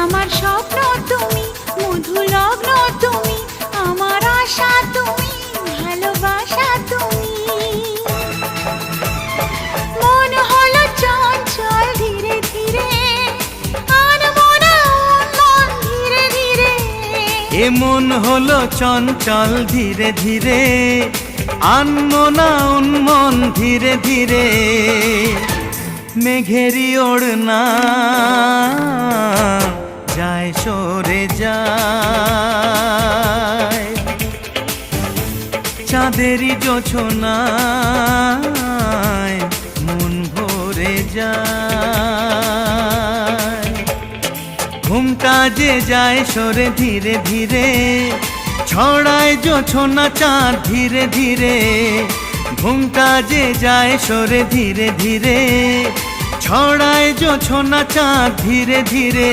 আমার স্বপ্ন তুমি, মধু লগ্ন তুমি, আমার আশা তুমি, ভালোবাসা তুমি। মন হলো চঞ্চল ধীরে ধীরে, আনমনা মন ধীরে ধীরে। এ মন হলো চঞ্চল ধীরে ধীরে, আনমনা উন্মন ধীরে ধীরে। মেঘেরি ওড়না যায় সরে যায়, চাঁদেরই জোছনায় মন ভরে যায়। ঘুমটা যে যায় সরে ধীরে ধীরে, ছড়ায় জোছনা চাঁদ ধীরে ধীরে। ঘুমটা যে যায় সরে ধীরে ধীরে, ছড়ায় জোছনা চাঁদ ধীরে ধীরে।